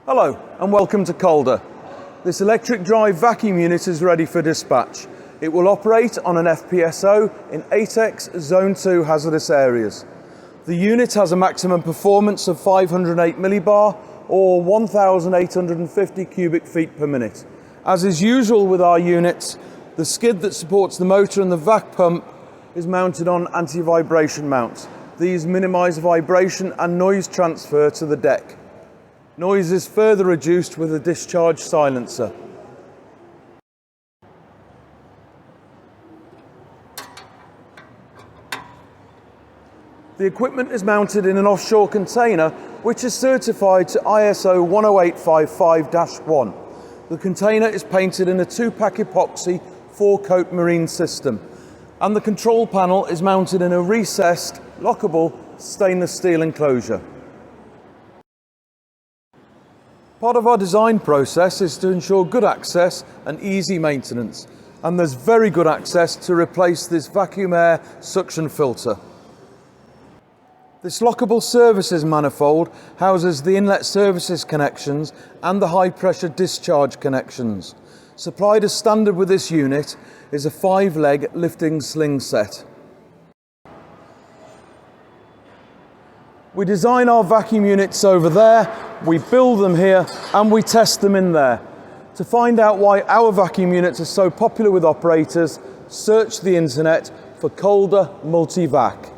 Hello and welcome to Calder. This electric drive vacuum unit is ready for dispatch. It will operate on an FPSO in ATEX Zone 2 hazardous areas. The unit has a maximum performance of 508 millibar or 1,850 cubic feet per minute. As is usual with our units, the skid that supports the motor and the vac pump is mounted on anti-vibration mounts. These minimise vibration and noise transfer to the deck. Noise is further reduced with a discharge silencer. The equipment is mounted in an offshore container which is certified to ISO 10855-1. The container is painted in a 2-pack epoxy 4-coat marine system, and the control panel is mounted in a recessed, lockable stainless steel enclosure. Part of our design process is to ensure good access and easy maintenance, and there's very good access to replace this vacuum air suction filter. This lockable services manifold houses the inlet services connections and the high pressure discharge connections. Supplied as standard with this unit is a 5-leg lifting sling set. We design our vacuum units over there, we build them here, and we test them in there. To find out why our vacuum units are so popular with operators, search the internet for Calder Multivac.